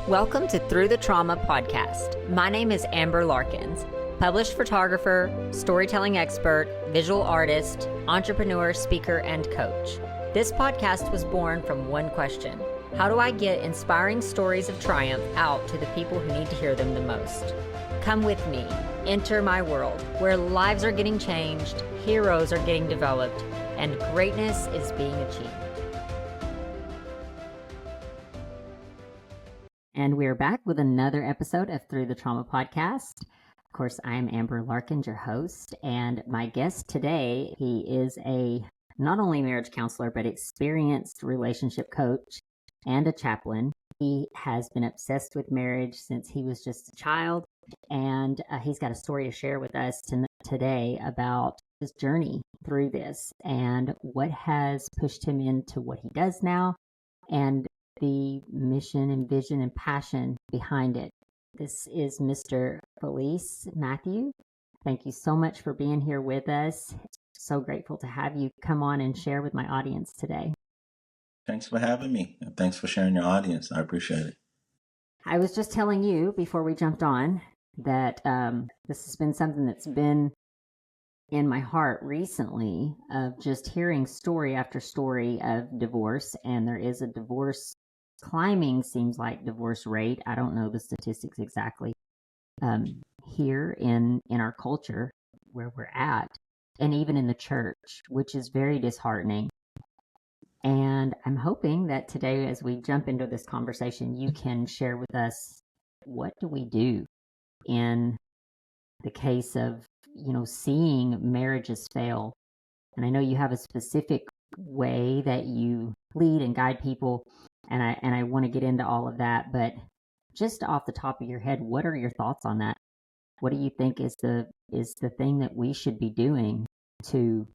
Welcome to Through the Trauma podcast. My name is Amber Larkins, published photographer, storytelling expert, visual artist, entrepreneur, speaker, and coach. This podcast was born from one question: how do I get inspiring stories of triumph out to the people who need to hear them the most? Come with me, enter my world, where lives are getting changed, heroes are getting developed, and greatness is being achieved. And we're back with another episode of Through the Trauma podcast. Of course, I'm Amber Larkins, your host, and my guest today, he is a not only marriage counselor, but experienced relationship coach and a chaplain. He has been obsessed with marriage since he was just a child, and he's got a story to share with us today about his journey through this and what has pushed him into what he does now, and the mission and vision and passion behind it. This is Mr. Felice Matthew. Thank you so much for being here with us. So grateful to have you come on and share with my audience today. Thanks for having me, and thanks for sharing your audience. I appreciate it. I was just telling you before we jumped on that this has been something that's been in my heart recently, of just hearing story after story of divorce, and there is a divorce climbing, seems like, divorce rate. I don't know the statistics exactly here in our culture where we're at, and even in the church, which is very disheartening. And I'm hoping that today, as we jump into this conversation, you can share with us, what do we do in the case of, seeing marriages fail? And I know you have a specific way that you lead and guide people, and I want to get into all of that, but just off the top of your head, what are your thoughts on that? What do you think is the thing that we should be doing to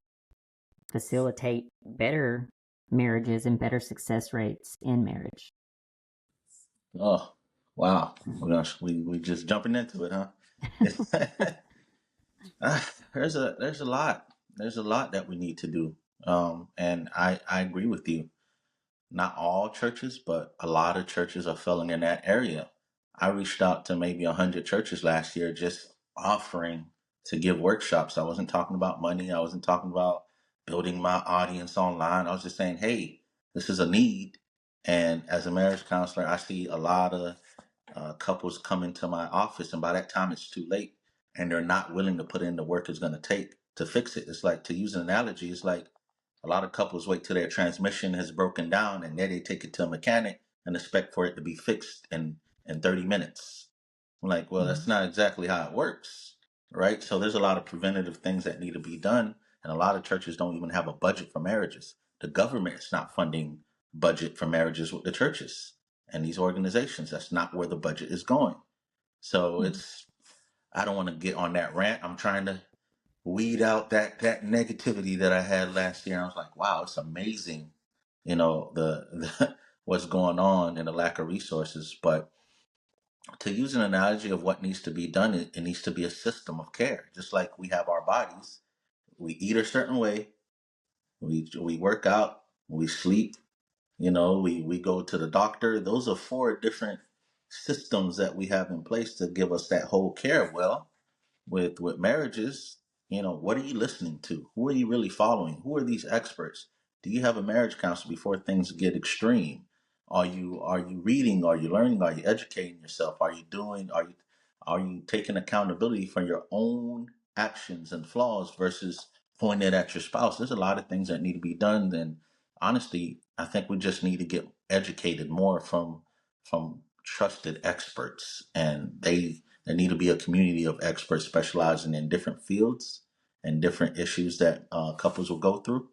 facilitate better marriages and better success rates in marriage? Oh, wow. Gosh, we just jumping into it, huh? There's a lot. There's a lot that we need to do. And I agree with you. Not all churches, but a lot of churches are failing in that area. I reached out to maybe 100 churches last year, just offering to give workshops. I wasn't talking about money. I wasn't talking about building my audience online. I was just saying, hey, this is a need. And as a marriage counselor, I see a lot of couples come into my office, and by that time it's too late, and they're not willing to put in the work it's going to take to fix it. It's like, to use an analogy, it's like a lot of couples wait till their transmission has broken down, and then they take it to a mechanic and expect for it to be fixed in 30 minutes. I'm like, well, that's not exactly how it works, right? So there's a lot of preventative things that need to be done, and a lot of churches don't even have a budget for marriages. The government is not funding budget for marriages with the churches and these organizations. That's not where the budget is going. So I don't want to get on that rant. I'm trying to weed out that negativity that I had last year. I was like, wow, it's amazing, the what's going on and the lack of resources. But to use an analogy of what needs to be done, it needs to be a system of care. Just like we have our bodies, we eat a certain way, we work out, we sleep, we go to the doctor. Those are 4 different systems that we have in place to give us that whole care. Well, with marriages, what are you listening to? Who are you really following? Who are these experts? Do you have a marriage counselor before things get extreme? Are you reading? Are you learning? Are you educating yourself? Are you taking accountability for your own actions and flaws versus pointing it at your spouse? There's a lot of things that need to be done. And honestly, I think we just need to get educated more from trusted experts, and there need to be a community of experts specializing in different fields and different issues that couples will go through.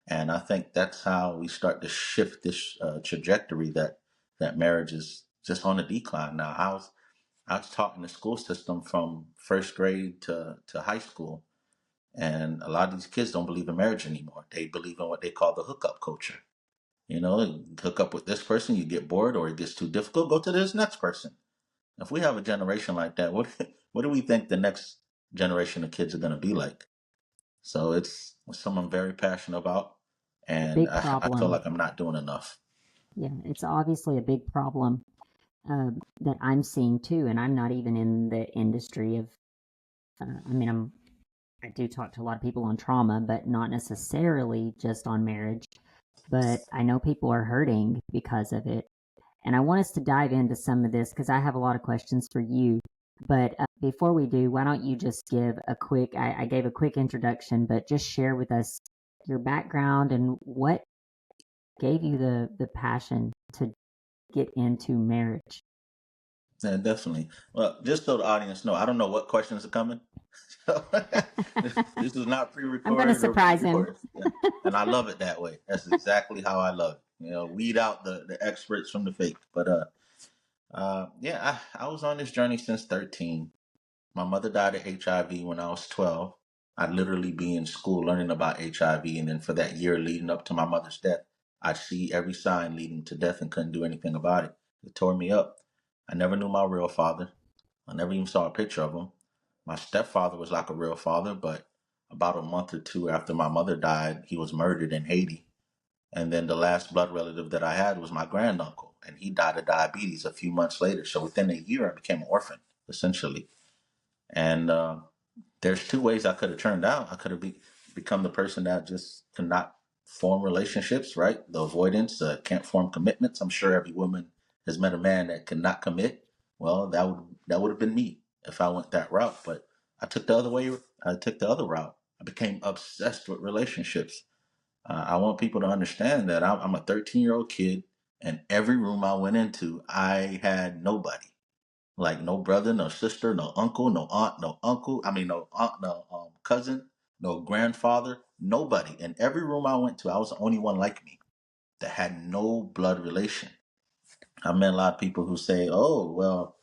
And I think that's how we start to shift this trajectory that marriage is just on a decline now. I was taught in the school system from first grade to high school, and a lot of these kids don't believe in marriage anymore. They believe in what they call the hookup culture. Hook up with this person, you get bored or it gets too difficult, go to this next person. If we have a generation like that, what do we think the next generation of kids are going to be like? So it's something I'm very passionate about, and Big I feel problem. like I'm not doing enough. Yeah, it's obviously a big problem. that I'm seeing too. And I'm not even in the industry of, I mean, I do talk to a lot of people on trauma, but not necessarily just on marriage. But I know people are hurting because of it. And I want us to dive into some of this because I have a lot of questions for you. But before we do, why don't you just give a quick, I gave a quick introduction, but just share with us your background and what gave you the passion to get into marriage. Yeah, definitely. Well, just so the audience know, I don't know what questions are coming. So this is not I'm going to pre-recorded or surprise him. pre-recorded. Yeah. And I love it that way. That's exactly how I love it. Weed out the experts from the fake. But yeah, I was on this journey since 13. My mother died of HIV when I was 12. I'd literally be in school learning about HIV, and then for that year leading up to my mother's death, I'd see every sign leading to death and couldn't do anything about it. It tore me up. I never knew my real father. I never even saw a picture of him. My stepfather was like a real father, but about a month or two after my mother died, he was murdered in Haiti. And then the last blood relative that I had was my granduncle, and he died of diabetes a few months later. So within a year, I became an orphan, essentially. And there's two ways I could have turned out. I could have become the person that just cannot form relationships, right? The avoidance, can't form commitments. I'm sure every woman has met a man that cannot commit. Well, that would have been me if I went that route. But I took the other way. I took the other route. I became obsessed with relationships. I want people to understand that I'm a 13-year-old kid, and every room I went into, I had nobody. Like no brother, no sister, no uncle, no aunt, no uncle. I mean, no aunt, no cousin, no grandfather, nobody. In every room I went to, I was the only one like me that had no blood relation. I met a lot of people who say, "Oh, well,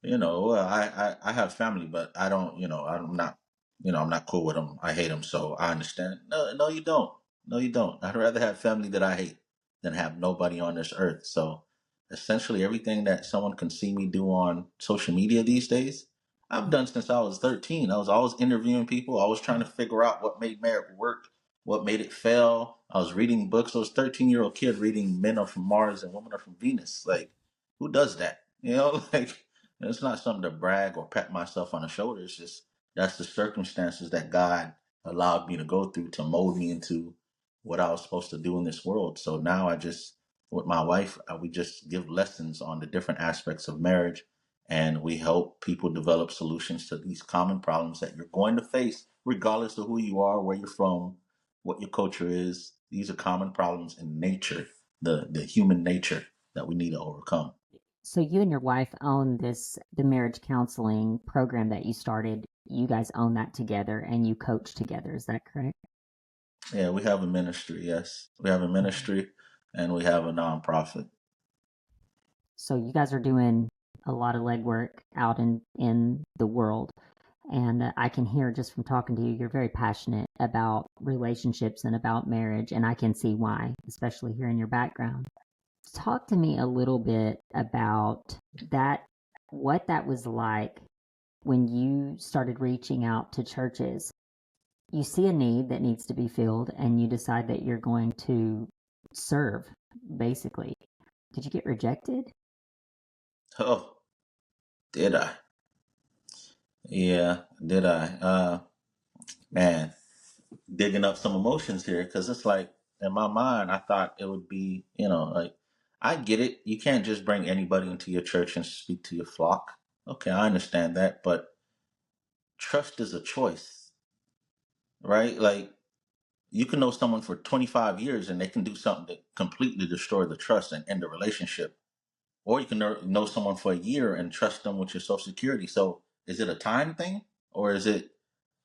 I have family, but I don't, I'm not, I'm not cool with them. I hate them, so I understand." No, no, you don't. No, you don't. I'd rather have family that I hate than have nobody on this earth. So essentially, everything that someone can see me do on social media these days, I've done since I was 13. I was always interviewing people. I was trying to figure out what made marriage work, what made it fail. I was reading books. I was a 13-year-old kid reading Men Are From Mars and Women Are From Venus. Like, who does that? Like, it's not something to brag or pat myself on the shoulder. It's just that's the circumstances that God allowed me to go through to mold me into what I was supposed to do in this world. So now I just, with my wife, we just give lessons on the different aspects of marriage, and we help people develop solutions to these common problems that you're going to face, regardless of who you are, where you're from, what your culture is. These are common problems in nature, the human nature that we need to overcome. So you and your wife own the marriage counseling program that you started. You guys own that together and you coach together. Is that correct? Yeah, we have a ministry. Yes, we have a Okay. ministry, and we have a nonprofit. So you guys are doing a lot of legwork out in the world. And I can hear just from talking to you, you're very passionate about relationships and about marriage. And I can see why, especially hearing your background. Talk to me a little bit about that, what that was like when you started reaching out to churches. You see a need that needs to be filled, and you decide that you're going to serve, basically. Did you get rejected? Oh, did I? Yeah, did I? Man, digging up some emotions here because it's like in my mind, I thought it would be, like I get it. You can't just bring anybody into your church and speak to your flock. Okay, I understand that, but trust is a choice, right? Like you can know someone for 25 years and they can do something to completely destroy the trust and end the relationship. Or you can know someone for a year and trust them with your social security. So is it a time thing, or is it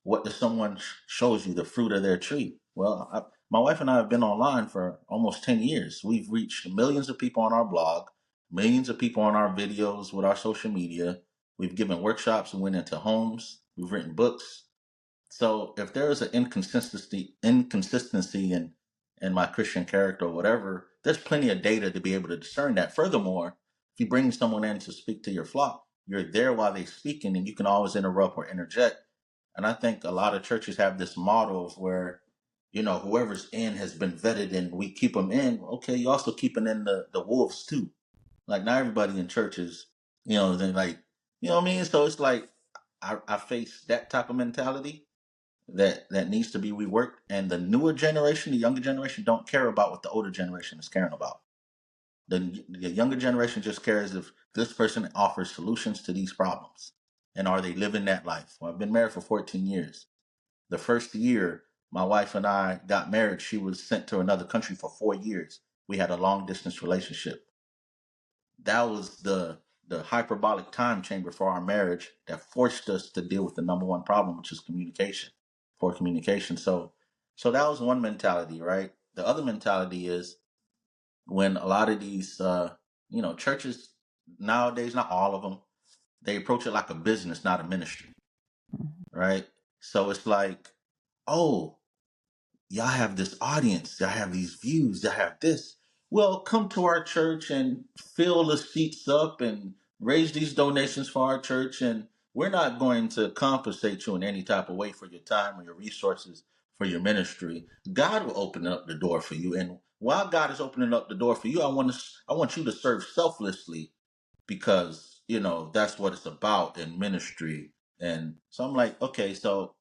what does someone shows you the fruit of their tree? Well, my wife and I have been online for almost 10 years. We've reached millions of people on our blog, millions of people on our videos with our social media. We've given workshops and went into homes. We've written books. So if there is an inconsistency in my Christian character or whatever, there's plenty of data to be able to discern that. Furthermore, if you bring someone in to speak to your flock, you're there while they're speaking, and you can always interrupt or interject. And I think a lot of churches have this model of where, whoever's in has been vetted and we keep them in. Okay, you also keeping in the wolves too. Like not everybody in churches, they like, you know what I mean? So it's like I face that type of mentality that needs to be reworked. And the newer generation, the younger generation, don't care about what the older generation is caring about. The younger generation just cares if this person offers solutions to these problems, and are they living that life? Well, I've been married for 14 years. The first year my wife and I got married, she was sent to another country for 4 years. We had a long distance relationship. That was the hyperbolic time chamber for our marriage that forced us to deal with the number one problem, which is communication, poor communication. So that was one mentality, right? The other mentality is when a lot of these churches nowadays, not all of them, they approach it like a business, not a ministry, right? So it's like, oh, y'all have this audience, y'all have these views, y'all have this. Well, come to our church and fill the seats up and raise these donations for our church. And we're not going to compensate you in any type of way for your time or your resources for your ministry. God will open up the door for you. And while God is opening up the door for you, I want you to serve selflessly because, that's what it's about in ministry. And so I'm like, okay, so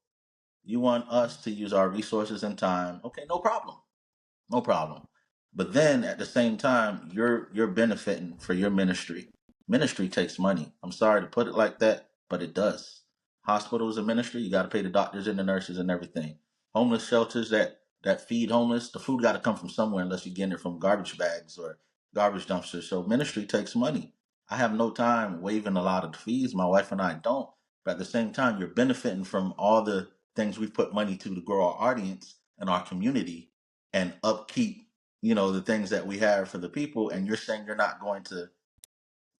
you want us to use our resources and time. Okay, no problem. No problem. But then at the same time, you're benefiting for your ministry. Ministry takes money. I'm sorry to put it like that, but it does. Hospitals and ministry, you got to pay the doctors and the nurses and everything. Homeless shelters that feed homeless, the food got to come from somewhere unless you're getting it from garbage bags or garbage dumpsters. So ministry takes money. I have no time waiving a lot of the fees. My wife and I don't. But at the same time, you're benefiting from all the things we've put money to grow our audience and our community and upkeep, the things that we have for the people. And you're saying you're not going to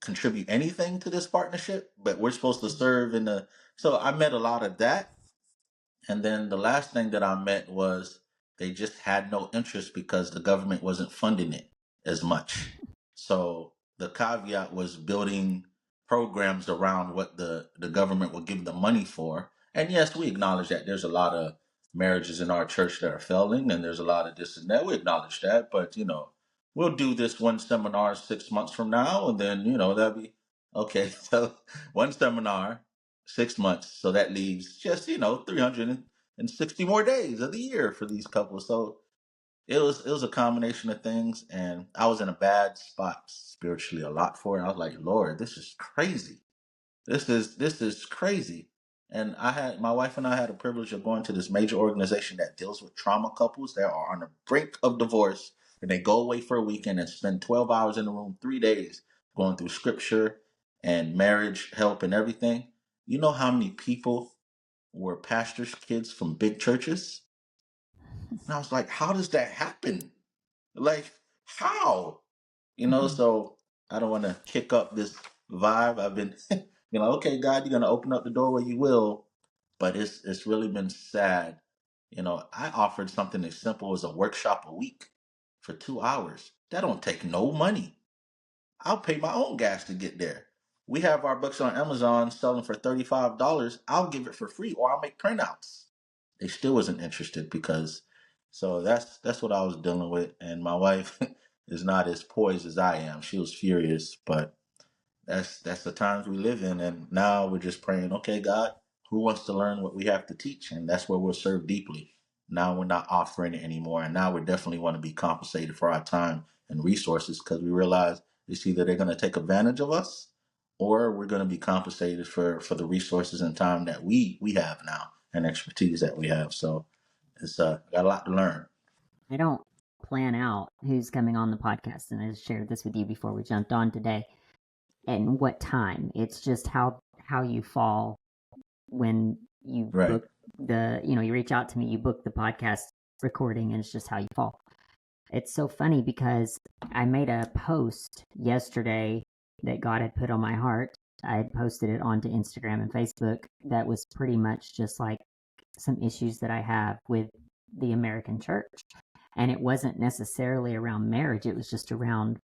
contribute anything to this partnership, but we're supposed to serve in the. So I met a lot of that. And then the last thing that I met was they just had no interest because the government wasn't funding it as much. So the caveat was building programs around what the government will give the money for. And yes, we acknowledge that there's a lot of marriages in our church that are failing and there's a lot of this and that. We acknowledge that. But, we'll do this one seminar 6 months from now and then, that'll be okay. So one seminar 6 months. So that leaves just, 360 more days of the year for these couples. So it was a combination of things, and I was in a bad spot spiritually a lot for it. I was like, Lord, this is crazy. This is crazy. And my wife and I had a privilege of going to this major organization that deals with trauma couples that are on the brink of divorce, and they go away for a weekend and spend 12 hours in the room, 3 days going through scripture and marriage help and everything. You know how many people were pastors' kids from big churches? And I was like, how does that happen? Like, how? So I don't want to kick up this vibe. I've been, okay, God, you're gonna open up the door where you will, but it's really been sad. I offered something as simple as a workshop a week for 2 hours. That don't take no money. I'll pay my own gas to get there. We have our books on Amazon selling for $35. I'll give it for free, or I'll make printouts. They still wasn't interested because, so that's what I was dealing with. And my wife is not as poised as I am. She was furious, but that's the times we live in. And now we're just praying, okay, God, who wants to learn what we have to teach? And that's where we'll serve deeply. Now we're not offering it anymore. And now we definitely want to be compensated for our time and resources because we realize it's either they're going to take advantage of us or we're going to be compensated for the resources and time that we have now and expertise that we have. So it's got a lot to learn. I don't plan out who's coming on the podcast, and I shared this with you before we jumped on today, and what time. It's just how you fall when you Right. book you reach out to me, you book the podcast recording, and it's just how you fall. It's so funny because I made a post yesterday that God had put on my heart. I had posted it onto Instagram and Facebook that was pretty much just like some issues that I have with the American church. And it wasn't necessarily around marriage, it was just around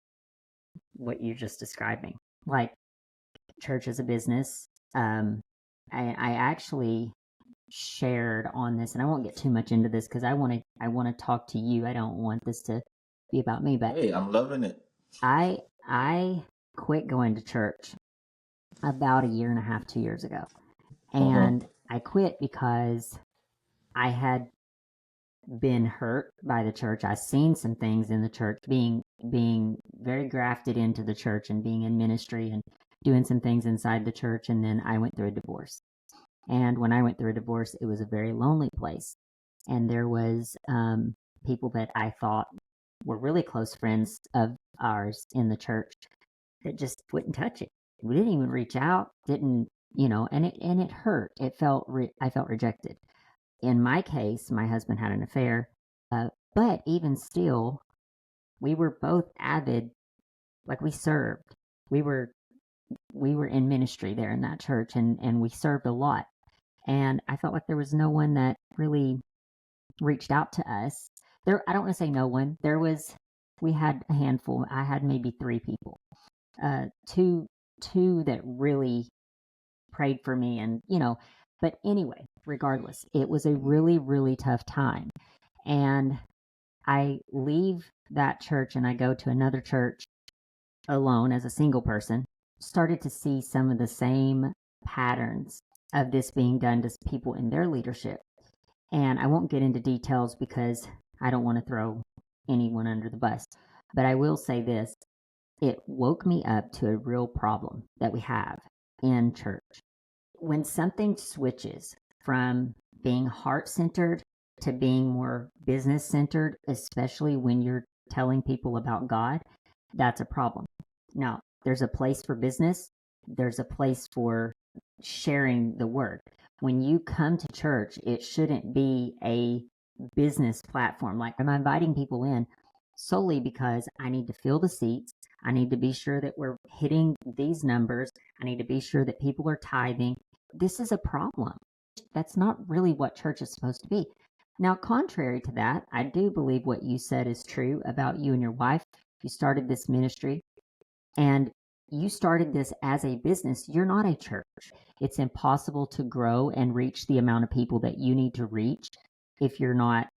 what you're just describing. Like church as a business. I actually shared on this, and I won't get too much into this because I want to talk to you. I don't want this to be about me, but Hey, I'm loving it. I quit going to church about a year and a half, 2 years ago. Uh-huh. And I quit because I had been hurt by the church. I seen some things in the church, being very grafted into the church and being in ministry and doing some things inside the church. And then I went through a divorce. And when I went through a divorce, it was a very lonely place. And there was people that I thought were really close friends of ours in the church that just wouldn't touch it. We didn't even reach out. Didn't And it hurt. I felt rejected. In my case, my husband had an affair, but even still, we were both avid. Like, we served. We were in ministry there in that church, and we served a lot. And I felt like there was no one that really reached out to us. I don't want to say no one. We had a handful. I had maybe three people. Two that really prayed for me, and but anyway, regardless, it was a really, really tough time. And I leave that church and I go to another church alone as a single person. Started to see some of the same patterns of this being done to people in their leadership. And I won't get into details because I don't want to throw anyone under the bus. But I will say this: it woke me up to a real problem that we have in church. When something switches from being heart centered to being more business centered, especially when you're telling people about God, that's a problem. Now, there's a place for business, there's a place for sharing the word. When you come to church, it shouldn't be a business platform. Like, I'm inviting people in solely because I need to fill the seats. I need to be sure that we're hitting these numbers. I need to be sure that people are tithing. This is a problem. That's not really what church is supposed to be. Now, contrary to that, I do believe what you said is true about you and your wife. You started this ministry and you started this as a business. You're not a church. It's impossible to grow and reach the amount of people that you need to reach if you're not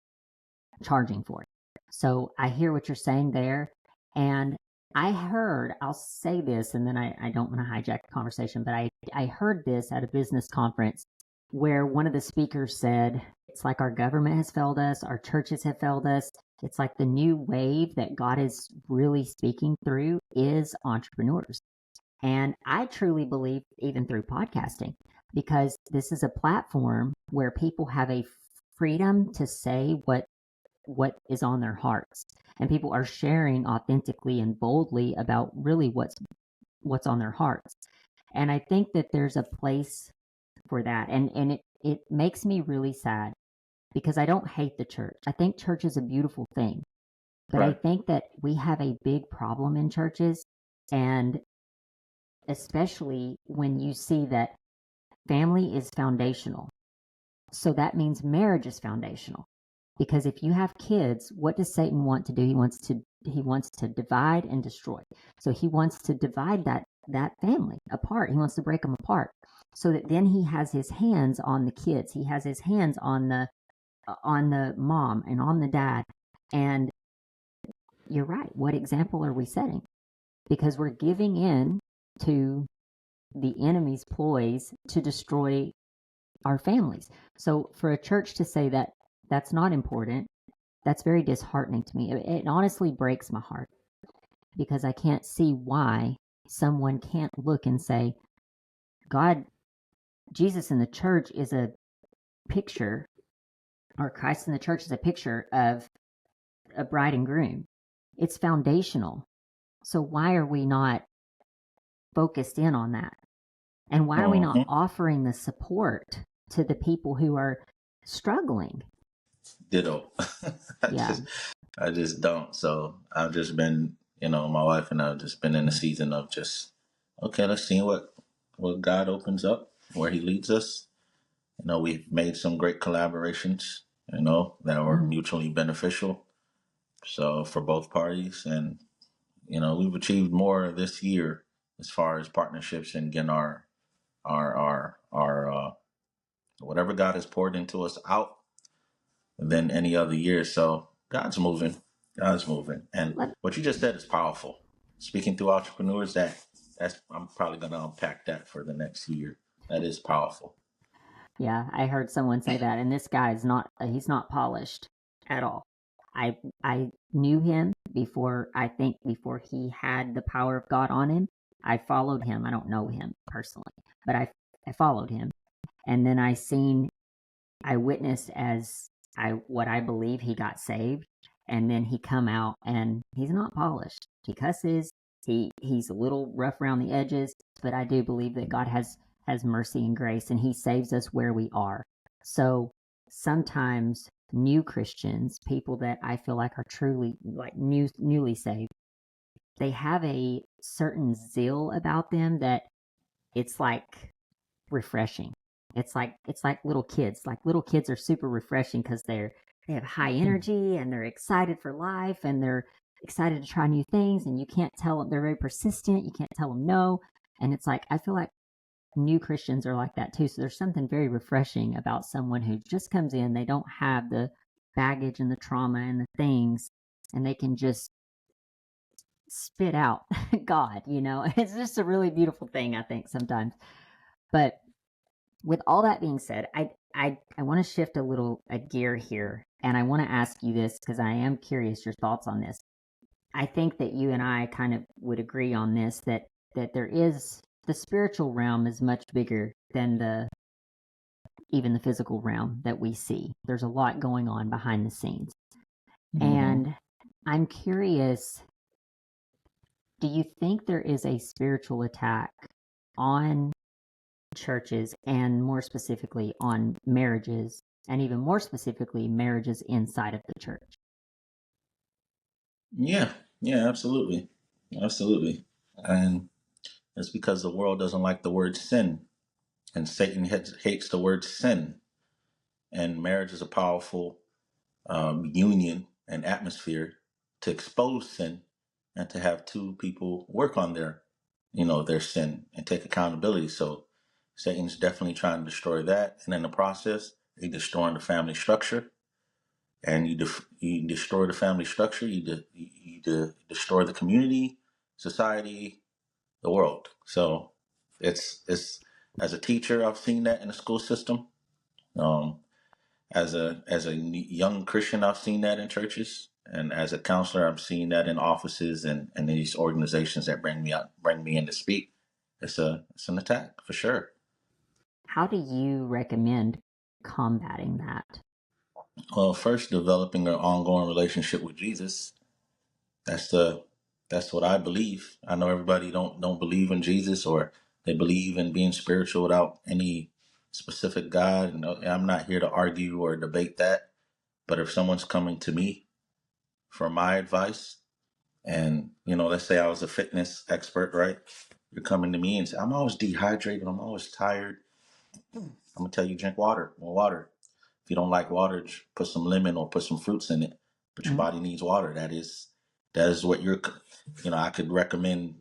charging for it. So I hear what you're saying there. And I'll say this, and then I don't want to hijack the conversation, but I heard this at a business conference where one of the speakers said, it's like our government has failed us, our churches have failed us. It's like the new wave that God is really speaking through is entrepreneurs. And I truly believe, even through podcasting, because this is a platform where people have a freedom to say what is on their hearts, and people are sharing authentically and boldly about really what's on their hearts. And I think that there's a place for that, and it makes me really sad because I don't hate the church. I think church is a beautiful thing, but I Right. think that we have a big problem in churches, and especially when you see that family is foundational. So that means marriage is foundational. Because if you have kids, what does Satan want to do? He wants to divide and destroy. So he wants to divide that family apart. He wants to break them apart, so that then he has his hands on the kids. He has his hands on the mom and on the dad. And you're right. What example are we setting? Because we're giving in to the enemy's ploys to destroy our families. So for a church to say that that's not important, that's very disheartening to me. It honestly breaks my heart because I can't see why someone can't look and say, God, Jesus in the church is a picture, or Christ in the church is a picture of a bride and groom. It's foundational. So why are we not focused in on that? And why are we not Hmm. offering the support to the people who are struggling? Ditto. I Yeah. just I just don't. So I've just been, my wife and I've just been in a season of just, okay, let's see what God opens up, where He leads us. We've made some great collaborations, that were Mm-hmm. mutually beneficial. So for both parties, and we've achieved more this year as far as partnerships and getting our whatever God has poured into us out than any other year. So God's moving. God's moving. And Let, what you just said is powerful. Speaking to entrepreneurs, that I'm probably going to unpack that for the next year. That is powerful. Yeah, I heard someone say that, and this guy is not, he's not polished at all. I knew him before, I think before he had the power of God on him. I followed him. I don't know him personally, but I followed him. And then I witnessed as what I believe he got saved, and then he come out and he's not polished. He cusses. He's a little rough around the edges, but I do believe that God has mercy and grace, and He saves us where we are. So sometimes new Christians, people that I feel like are truly like newly saved, they have a certain zeal about them that it's like refreshing. It's like little kids. Like little kids are super refreshing because they have high energy and they're excited for life and they're excited to try new things, and you can't tell them. They're very persistent. You can't tell them no. And it's like I feel like new Christians are like that too. So there's something very refreshing about someone who just comes in. They don't have the baggage and the trauma and the things, and they can just spit out God. It's just a really beautiful thing, I think, sometimes. But with all that being said, I want to shift a gear here, and I want to ask you this because I am curious your thoughts on this. I think that you and I kind of would agree on this, that there is the spiritual realm is much bigger than the even the physical realm that we see. There's a lot going on behind the scenes. Mm-hmm. And I'm curious, do you think there is a spiritual attack on churches, and more specifically on marriages, and even more specifically marriages inside of the church? Yeah, yeah, absolutely, absolutely. And it's because the world doesn't like the word sin, and Satan hates the word sin. And marriage is a powerful union and atmosphere to expose sin and to have two people work on their sin and take accountability. So Satan's definitely trying to destroy that, and in the process, he's destroying the family structure. And you destroy the family structure, you destroy the community, society, the world. So it's as a teacher, I've seen that in the school system. Um, as a young Christian, I've seen that in churches, and as a counselor, I'm seeing that in offices and these organizations that bring me in to speak. It's an attack for sure. How do you recommend combating that? Well, first, developing an ongoing relationship with Jesus. That's the that's what I believe. I know everybody don't believe in Jesus, or they believe in being spiritual without any specific God. And I'm not here to argue or debate that. But if someone's coming to me for my advice, and let's say I was a fitness expert, right? You're coming to me and say, I'm always dehydrated, I'm always tired. I'm gonna tell you drink water, more water. If you don't like water, put some lemon or put some fruits in it. But your Mm-hmm. body needs water. That is what I could recommend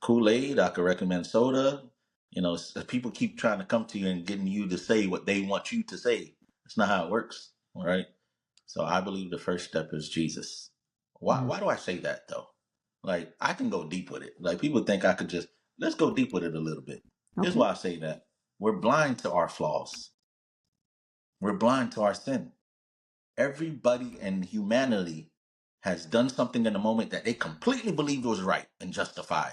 Kool-Aid. I could recommend soda. People keep trying to come to you and getting you to say what they want you to say. That's not how it works, all right? So I believe the first step is Jesus. Why? Mm-hmm. Why do I say that though? Like I can go deep with it. Like people think I could just let's go deep with it a little bit. Here's Okay. why I say that. We're blind to our flaws. We're blind to our sin. Everybody in humanity has done something in the moment that they completely believed was right and justified.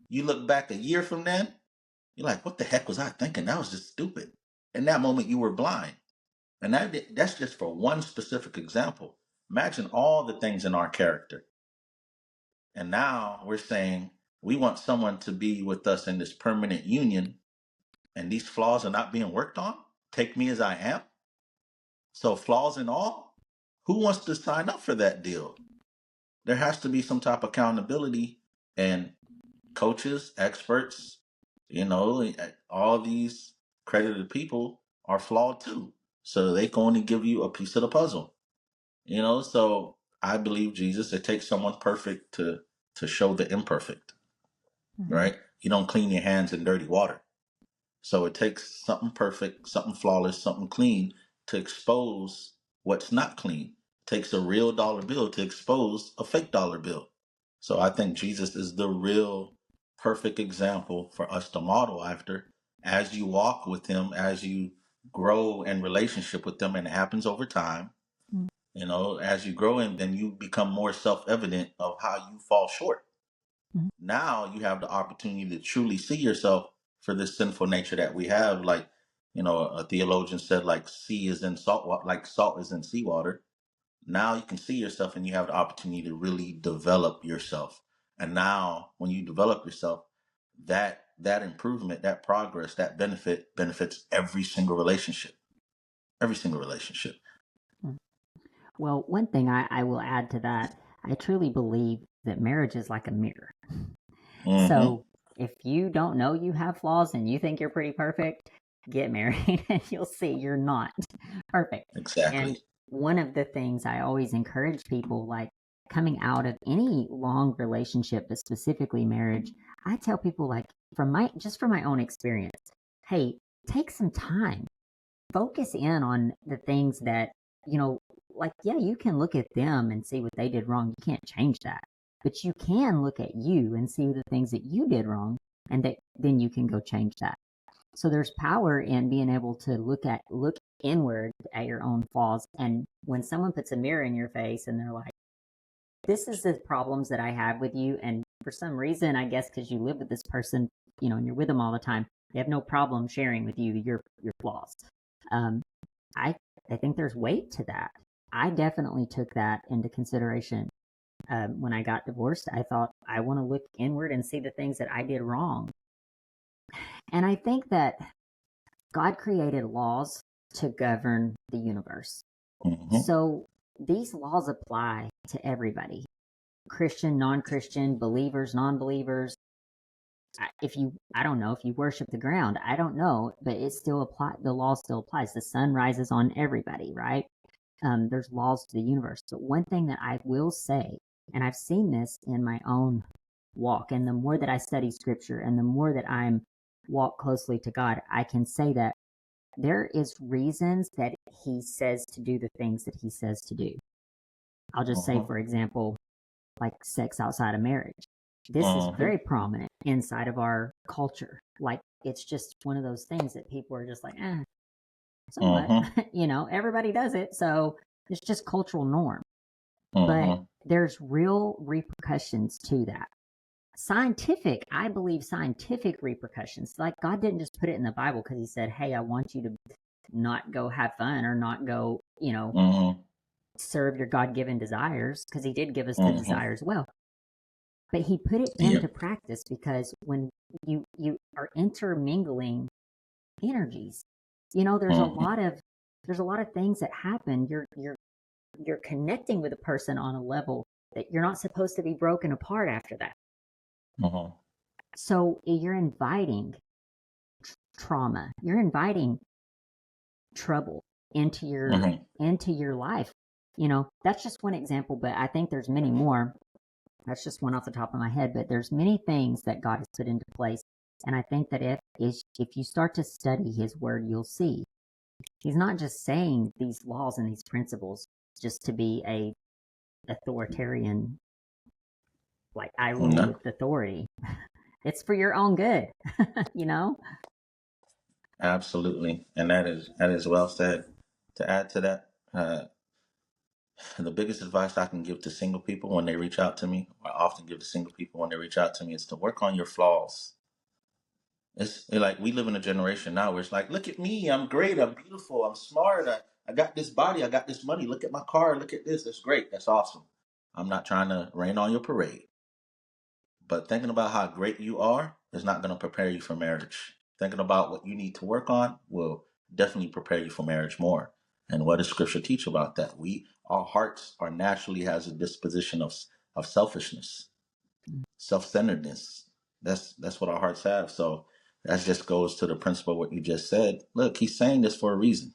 You look back a year from then, you're like, what the heck was I thinking? That was just stupid. In that moment, you were blind. And that's just for one specific example. Imagine all the things in our character. And now we're saying we want someone to be with us in this permanent union, and these flaws are not being worked on. Take me as I am. So, flaws and all, who wants to sign up for that deal? There has to be some type of accountability, and coaches, experts, all these credited people are flawed too. So they can only give you a piece of the puzzle. So I believe Jesus, it takes someone perfect to show the imperfect, Mm-hmm. right? You don't clean your hands in dirty water. So it takes something perfect, something flawless, something clean to expose what's not clean. It takes a real dollar bill to expose a fake dollar bill. So I think Jesus is the real. perfect example for us to model after as you walk with him, as you grow in relationship with them, and it happens over time. Mm. As you grow in, then you become more self-evident of how you fall short. Mm. Now you have the opportunity to truly see yourself for this sinful nature that we have. Like, a theologian said, like sea is in salt, like salt is in seawater. Now you can see yourself and you have the opportunity to really develop yourself. And now when you develop yourself, that improvement, that progress, that benefits every single relationship. Every single relationship. Mm. Well, one thing I will add to that, I truly believe that marriage is like a mirror. Mm-hmm. So if you don't know you have flaws and you think you're pretty perfect, get married and you'll see you're not perfect. And Exactly. one of the things I always encourage people, like coming out of any long relationship, but specifically marriage, I tell people, like, from my own experience, hey, take some time, focus in on the things that, you know, like, yeah, you can look at them and see what they did wrong. You can't change that. But you can look at you and see the things that you did wrong, and that then you can go change that. So there's power in being able to look inward at your own flaws. And when someone puts a mirror in your face and they're like, this is the problems that I have with you, and for some reason, I guess because you live with this person, and you're with them all the time, they have no problem sharing with you your flaws. Um, I I think there's weight to that. I definitely took that into consideration when I got divorced. I thought I want to look inward and see the things that I did wrong. And I think that God created laws to govern the universe. Mm-hmm. So these laws apply to everybody: Christian, non Christian, believers, non believers. I don't know if you worship the ground, I don't know, but it still apply. The law still applies. The sun rises on everybody, right? There's laws to the universe. But one thing that I will say, and I've seen this in my own walk, and the more that I study scripture and the more that I'm walk closely to God, I can say that there is reasons that he says to do the things that he says to do. I'll just say, Mm-hmm. for example, like sex outside of marriage. This is Mm-hmm. very prominent inside of our culture. Like, it's just one of those things that people are just like, so what? Mm-hmm. Everybody does it. So it's just cultural norm. But Mm-hmm. there's real repercussions to that. I believe scientific repercussions. Like, God didn't just put it in the Bible because he said, hey, I want you to not go have fun or not go, Mm-hmm. serve your God given desires, because he did give us the Mm-hmm. desires well. But he put it Yeah. into practice because when you are intermingling energies, there's a Mm-hmm. lot of things that happen. You're connecting with a person on a level that you're not supposed to be broken apart after that. Mm-hmm. So you're inviting trauma. You're inviting trouble into your Mm-hmm. life. That's just one example, but I think there's many more. That's just one off the top of my head, but there's many things that God has put into place. And I think that if you start to study his word, you'll see he's not just saying these laws and these principles just to be a authoritarian, like, I rule No, with authority. It's for your own good, you know? absolutely, and that is well said. To add to that, the biggest advice I can give to single people when they reach out to me, or I often give to single people when they reach out to me, is to work on your flaws. It's like we live in a generation now where it's like, look at me, I'm great, I'm beautiful, I'm smart, I got this body, I got this money, look at my car, look at this, that's great, that's awesome. I'm not trying to rain on your parade. But thinking about how great you are is not going to prepare you for marriage. Thinking about what you need to work on will definitely prepare you for marriage more. And what does Scripture teach about that? Our hearts are naturally has a disposition of selfishness, self-centeredness. That's what our hearts have. So that just goes to the principle of what you just said. Look, he's saying this for a reason.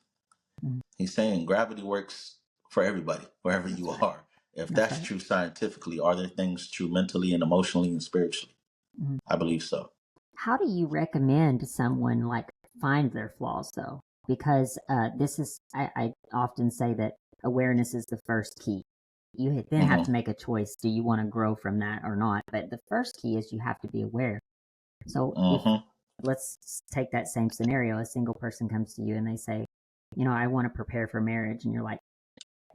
Mm. He's saying gravity works for everybody, wherever That's you right. are. If That's that's right. true scientifically, are there things true mentally and emotionally and spiritually? Mm. I believe so. How do you recommend someone, like, find their flaws, though? Because I often say that awareness is the first key. You then have Hmm. to make a choice. Do you want to grow from that or not? But the first key is you have to be aware. So if Mm-hmm. let's take that same scenario, a single person comes to you and they say, I want to prepare for marriage, and you're like,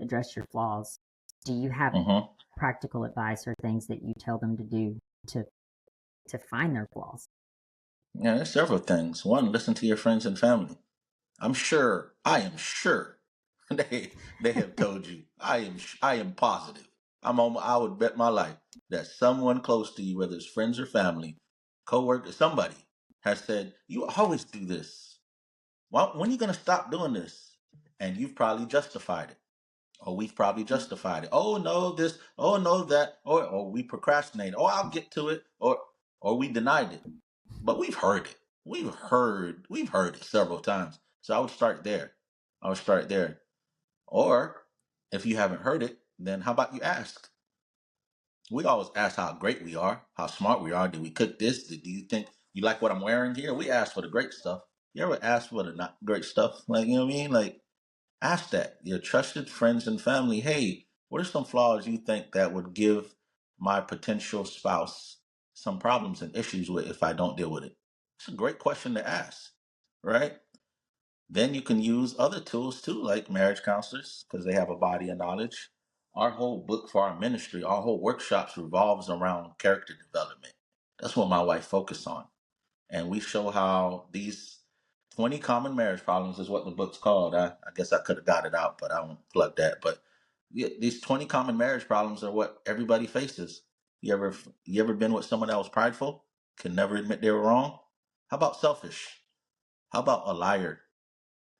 address your flaws. Do you have Mm-hmm. practical advice or things that you tell them to do to to find their flaws? Yeah, there's several things. One, listen to your friends and family. I am sure they have told you. I am positive. I would bet my life that someone close to you, whether it's friends or family, coworker, somebody has said, "You always do this. When are you going to stop doing this?" And you've probably justified it. Or we've probably justified it. Oh no, this, oh no, that, or we procrastinated. Oh, I'll get to it, or we denied it. But we've heard it. We've heard it several times. So I would start there. I would start there. Or if you haven't heard it, then how about you ask? We always ask how great we are, how smart we are. Did we cook this? Do you think you like what I'm wearing here? We ask for the great stuff. You ever ask for the not great stuff? Like, you know what I mean? Like, ask that. Your trusted friends and family, hey, what are some flaws you think that would give my potential spouse some problems and issues with if I don't deal with it? It's a great question to ask, right? Then you can use other tools too, like marriage counselors, because they have a body of knowledge. Our whole book for our ministry, our whole workshops revolves around character development. That's what my wife focused on. And we show how these 20 common marriage problems is what the book's called. I guess I could have got it out, but I won't plug that. But yeah, these 20 common marriage problems are what everybody faces. You ever been with someone that was prideful, can never admit they were wrong? How about selfish? How about a liar?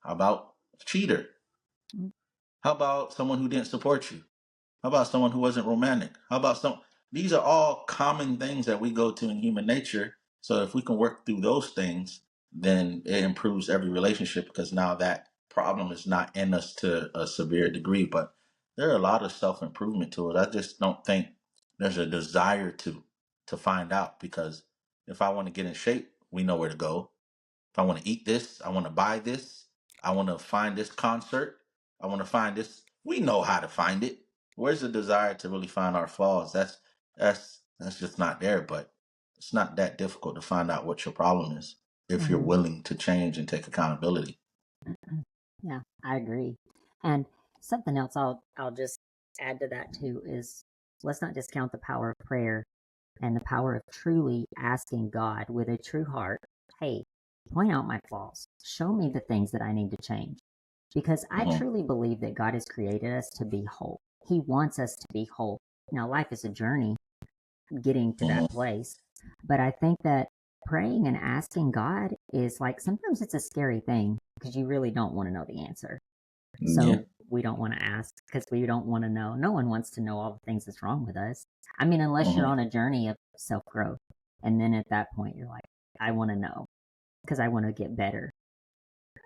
How about a cheater? How about someone who didn't support you? How about someone who wasn't romantic? How about some? These are all common things that we go to in human nature. So if we can work through those things, then it improves every relationship because now that problem is not in us to a severe degree. But there are a lot of self improvement to it. I just don't think there's a desire to find out because if I want to get in shape, we know where to go. If I want to eat this, I want to buy this, I want to find this concert, I want to find this. We know how to find it. Where's the desire to really find our flaws? That's just not there. But it's not that difficult to find out what your problem is if you're Mm-hmm. willing to change and take accountability. Yeah, I agree. And something else I'll just add to that too is let's not discount the power of prayer and the power of truly asking God with a true heart, hey, point out my flaws. Show me the things that I need to change. Because I Hmm. truly believe that God has created us to be whole. He wants us to be whole. Now, life is a journey getting to Hmm. that place. But I think that praying and asking God is like sometimes it's a scary thing because you really don't want to know the answer. Yeah. So we don't want to ask because we don't want to know. No one wants to know all the things that's wrong with us. I mean, unless you're Hmm. on a journey of self growth. And then at that point, you're like, I want to know because I want to get better.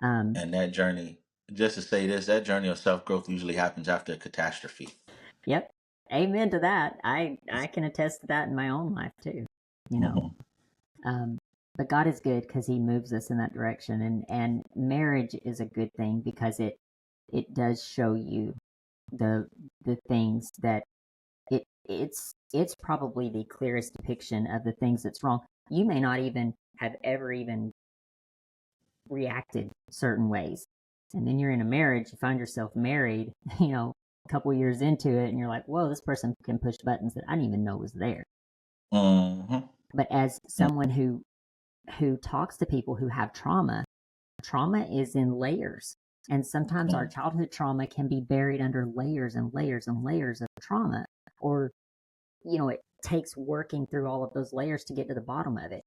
Um, And that journey, just to say this, that journey of self growth usually happens after a catastrophe. yep. Amen to that. I can attest to that in my own life too. You know, Hmm. Um, but God is good because He moves us in that direction, and marriage is a good thing because it does show you the things that it's probably the clearest depiction of the things that's wrong. You may not even have ever even reacted certain ways, and then you're in a marriage, you find yourself married, a couple years into it, and you're like, whoa, this person can push buttons that I didn't even know was there. Hmm. But as someone who talks to people who have trauma is in layers. And sometimes our Hmm. childhood trauma can be buried under layers and layers and layers of trauma. Or, it takes working through all of those layers to get to the bottom of it.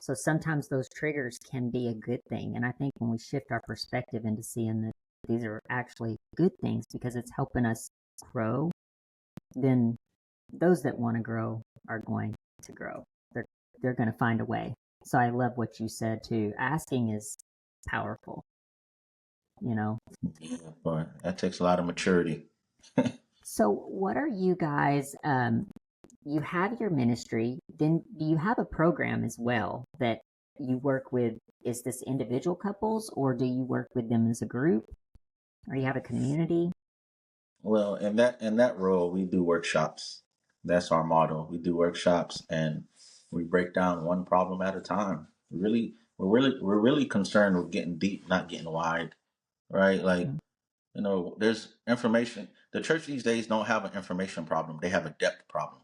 So sometimes those triggers can be a good thing. And I think when we shift our perspective into seeing that these are actually good things because it's helping us grow, then those that want to grow are going to grow. They're going to find a way. So I love what you said too. Asking is powerful, you know. Yeah, boy, that takes a lot of maturity. So what are you guys you have your ministry, then do you have a program as well that you work with? Is this individual couples or do you work with them as a group or you have a community? Well, in that role, we do workshops. That's our model. We do workshops, and We break down one problem at a time. We're really concerned with getting deep, not getting wide, right? Like, there's information. The church these days don't have an information problem; they have a depth problem,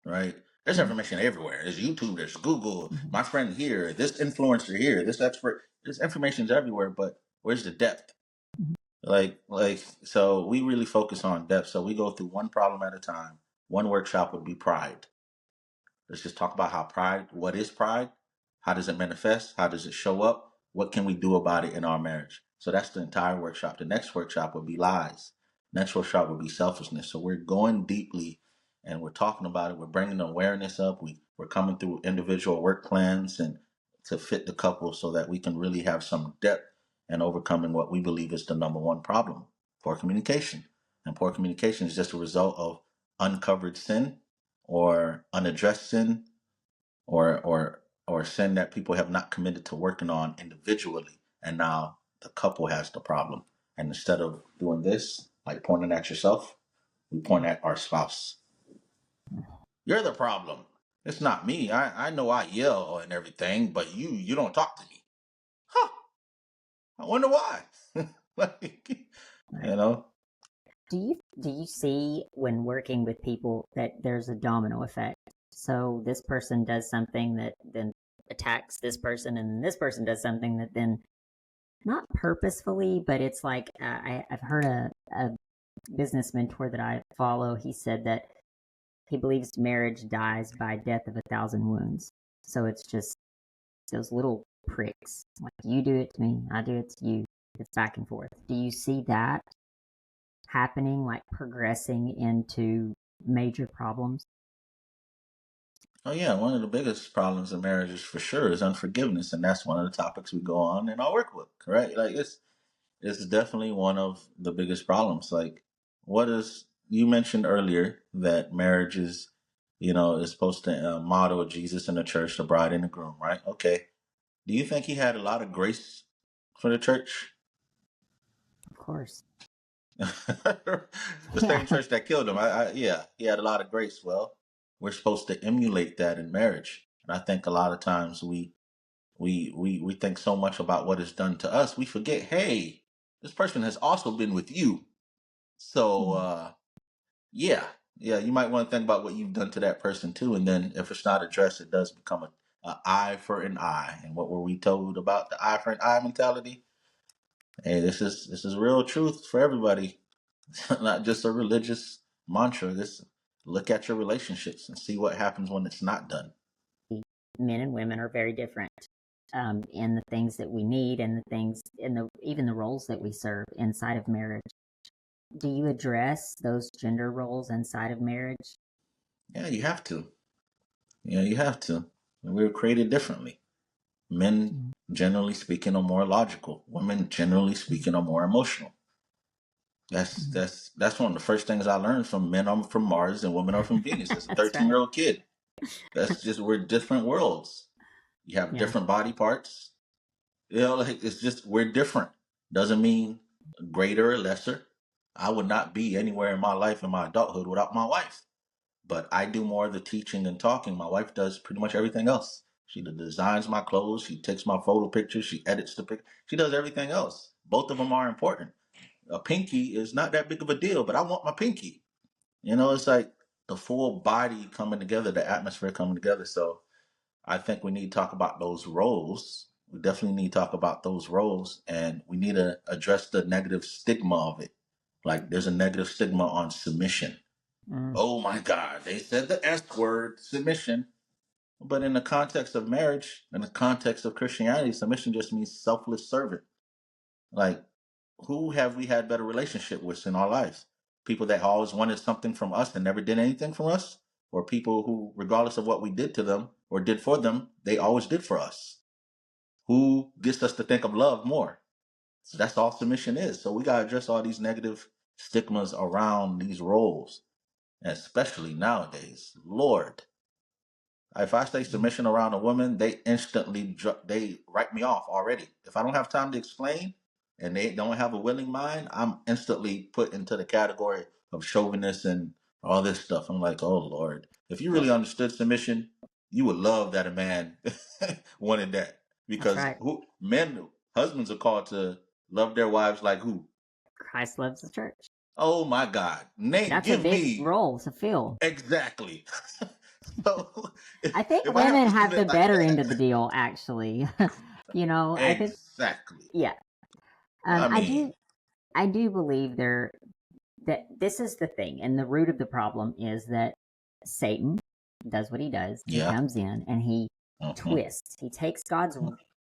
right? There's Mhm. information everywhere. There's YouTube, there's Google, Mhm. my friend here, this influencer here, this expert. There's information's everywhere, but where's the depth? Mhm. So we really focus on depth. So we go through one problem at a time. One workshop would be pride. Let's just talk about what is pride? How does it manifest? How does it show up? What can we do about it in our marriage? So that's the entire workshop. The next workshop would be lies. Next workshop would be selfishness. So we're going deeply and we're talking about it. We're bringing awareness up. We're coming through individual work plans and to fit the couple so that we can really have some depth and overcoming what we believe is the number one problem, poor communication. And poor communication is just a result of uncovered sin or unaddressed sin or sin that people have not committed to working on individually, and now the couple has the problem, and instead of doing this, like pointing at yourself, we point at our spouse. You're the problem. It's not me. I know I yell and everything, but you don't talk to me. Huh, I wonder why. Like, Right. you know Do you see when working with people that there's a domino effect? So this person does something that then attacks this person, and then this person does something that then not purposefully, but it's like I've heard a business mentor that I follow. He said that he believes marriage dies by death of 1,000 wounds. So it's just those little pricks. Like you do it to me, I do it to you. It's back and forth. Do you see that happening, like progressing into major problems? oh yeah, one of the biggest problems in marriages for sure is unforgiveness, and that's one of the topics we go on in our workbook, right? Like, it's definitely one of the biggest problems. Like, what is you mentioned earlier that marriage is supposed to model Jesus in the church, the bride and the groom, right? Okay. Do you think he had a lot of grace for the church? Of course. The Yeah. same church that killed him. Yeah, he had a lot of grace. Well, we're supposed to emulate that in marriage, and I think a lot of times we think so much about what is done to us, we forget. Hey, this person has also been with you. So yeah, yeah, you might want to think about what you've done to that person too, and then if it's not addressed, it does become a eye for an eye. And what were we told about the eye for an eye mentality? Hey, this is real truth for everybody, not just a religious mantra. This Look at your relationships and see what happens when it's not done. Men and women are very different in the things that we need and the things in the even the roles that we serve inside of marriage. Do you address those gender roles inside of marriage? Yeah, you have to. Yeah, you have to. We were created differently. Men, Mhm. generally speaking, are more logical. Women, generally speaking, are more emotional. That's Mhm. that's that's one of the first things I learned from men are from Mars and women are from Venus as a That's 13-year right. old kid. That's just we're different worlds. You have Yeah. different body parts. Like it's just we're different. Doesn't mean greater or lesser. I would not be anywhere in my life in my adulthood without my wife. But I do more of the teaching and talking. My wife does pretty much everything else. She designs my clothes. She takes my photo pictures. She edits the picture. She does everything else. Both of them are important. A pinky is not that big of a deal, but I want my pinky. It's like the full body coming together, the atmosphere coming together. So I think we need to talk about those roles. We definitely need to talk about those roles, and we need to address the negative stigma of it. Like, there's a negative stigma on submission. Mm. Oh my God, they said the S word, submission. But in the context of marriage, in the context of Christianity, submission just means selfless servant. Like, who have we had better relationship with in our lives? People that always wanted something from us and never did anything for us? Or people who, regardless of what we did to them or did for them, they always did for us? Who gets us to think of love more? So that's all submission is. So we got to address all these negative stigmas around these roles, especially nowadays. Lord, if I say submission around a woman, they instantly they write me off already. If I don't have time to explain and they don't have a willing mind, I'm instantly put into the category of chauvinist and all this stuff. I'm like, oh Lord, if you Well, really understood submission, you would love that a man wanted that, That's because right. husbands are called to love their wives like who? Christ loves the church. Oh my God, Nate, That's a give big me role to fill. exactly. So I think if I have women to have the submit like better end that, of the deal, actually. I think, exactly. yeah. I I mean, do, I do believe that this is the thing, and the root of the problem is that Satan does what he does. He yeah. comes in and he Mm-hmm, twists. He takes God's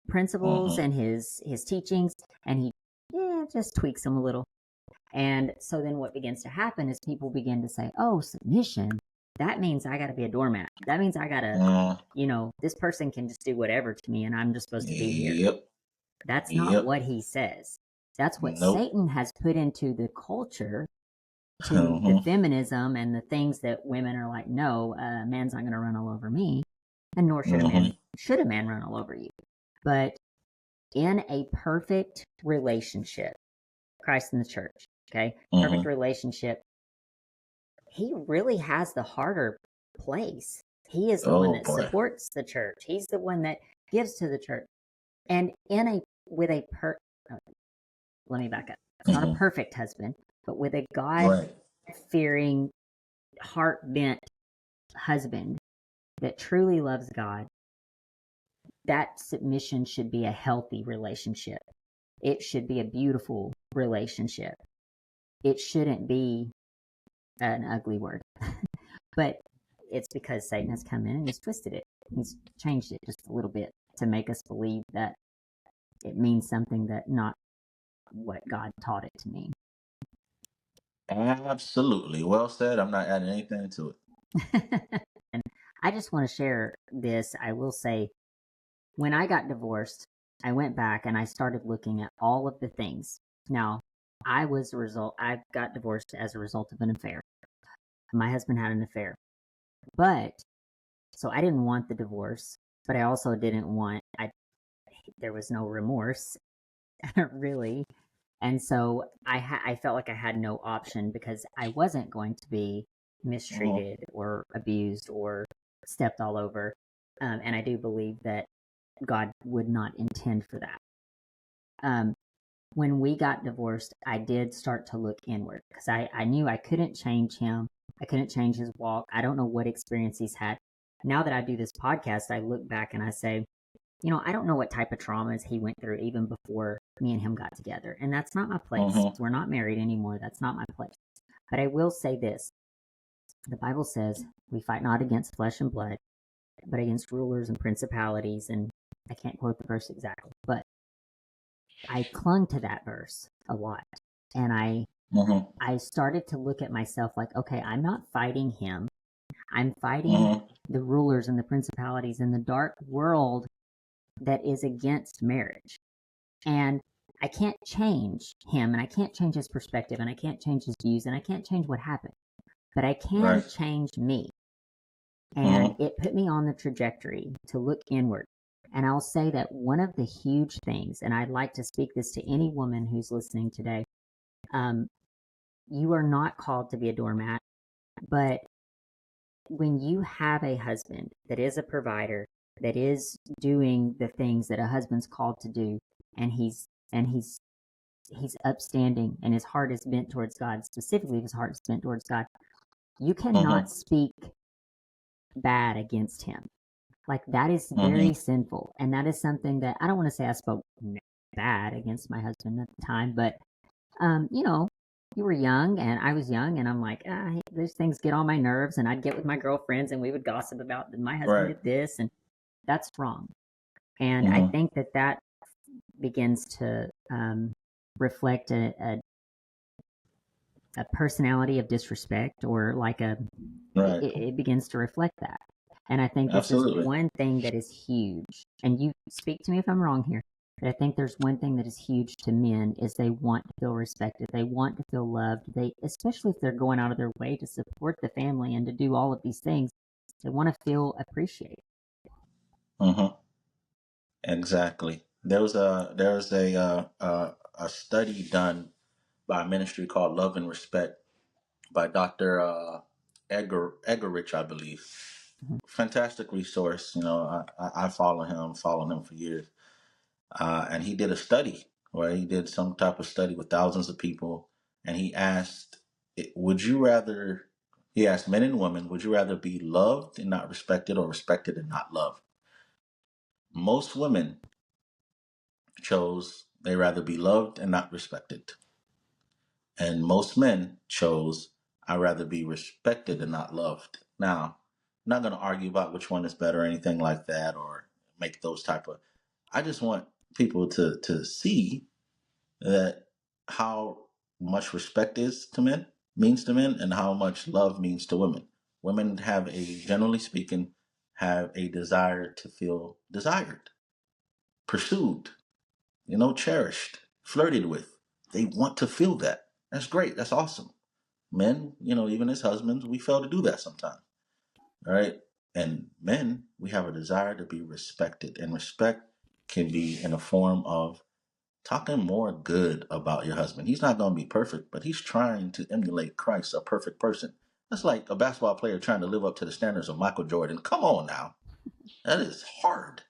principles mm-hmm, and his teachings, and he just tweaks them a little. And so then what begins to happen is people begin to say, "Oh, submission. That means I got to be a doormat. That means I got to, mm, this person can just do whatever to me, and I'm just supposed to be here." yep, That's not yep. what he says. That's what Nope. Satan has put into the culture, to the Mm-hmm, feminism and the things that women are like, no, a man's not going to run all over me, and nor should a mm-hmm, man run all over you. But in a perfect relationship, Christ and the church, okay, perfect mm-hmm. relationship, he really has the harder place. He is the one Oh that boy. supports the church. He's the one that gives to the church. And in a with a per let me back up. Not a Mm-hmm. perfect husband, but with a God Right. fearing, heart bent husband that truly loves God, that submission should be a healthy relationship. It should be a beautiful relationship. It shouldn't be an ugly word. But it's because Satan has come in and he's twisted it. He's changed it just a little bit to make us believe that it means something that not what God taught it to mean. Absolutely. Well said. I'm not adding anything to And I just want to share this. I will say, when I got divorced, I went back and I started looking at all of the things. Now, I got divorced as a result of an affair. My husband had an affair. But so I didn't want the divorce, but I also didn't want there was no remorse really. And so I felt like I had no option because I wasn't going to be it. mistreated or abused or stepped all over. And I do believe that God would not intend for that. Um, when we got divorced, I did start to look inward because I knew I couldn't change him. I couldn't change his walk. I don't know what experience he's had. Now that I do this podcast, I look back and I say, I don't know what type of traumas he went through even before me and him got together. And that's not my place. Mm-hmm. We're not married anymore. That's not my place. But I will say this: the Bible says we fight not against flesh and blood, but against rulers and principalities. And I can't quote the verse exactly, but I clung to that verse a lot. And Mm-hmm. I started to look at myself like, okay, I'm not fighting him. I'm fighting Mm-hmm. the rulers and the principalities in the dark world that is against marriage. And I can't change him, and I can't change his perspective, and I can't change his views, and I can't change what happened. But I Right. can change me. And Mm-hmm. it put me on the trajectory to look inward. And I'll say that one of the huge things, and I'd like to speak this to any woman who's listening today, um, you are not called to be a doormat, but when you have a husband that is a provider, that is doing the things that a husband's called to do, and he's upstanding and his heart is bent towards God, specifically if his heart is bent towards God, you cannot Mm-hmm. speak bad against him. Like, that is Mm-hmm. very sinful. And that is something that I don't want to say I spoke bad against my husband at the time, but, um, you know, you were young and I was young, and I'm like, those things get on my nerves. And I'd get with my girlfriends and we would gossip about my husband Right. did this, and that's wrong. And I Mm-hmm. think that begins to reflect a personality of disrespect, or like Right. it begins to reflect that. And I think this is Absolutely. one thing that is huge. And you speak to me if I'm wrong here, but I think there's one thing that is huge to men is they want to feel respected. They want to feel loved. They, especially if they're going out of their way to support the family and to do all of these things, they want to feel appreciated. Mm-hmm. Exactly. There was a study done by a ministry called Love and Respect by Dr. Edgar Rich, I believe. Fantastic resource. You know, I follow him, followed him for years. And he did a study where he did some type of study with thousands of people. And he asked, would you rather, he asked men and women, would you rather be loved and not respected or respected and not loved? Most women chose they rather be loved and not respected. And most men chose I rather be respected and not loved. Now, I'm not going to argue about which one is better or anything like that or make those type of. I just want people to see that how much respect is to men means to men and how much love means to women. Women have a generally speaking have a desire to feel desired, pursued, cherished, flirted with. They want to feel that. That's great. That's awesome. Men, even as husbands, we fail to do that sometimes. All right. And men, we have a desire to be respected. And respect can be in a form of talking more good about your husband. He's not going to be perfect, but he's trying to emulate Christ, a perfect person. That's like a basketball player trying to live up to the standards of Michael Jordan. Come on now. That is hard.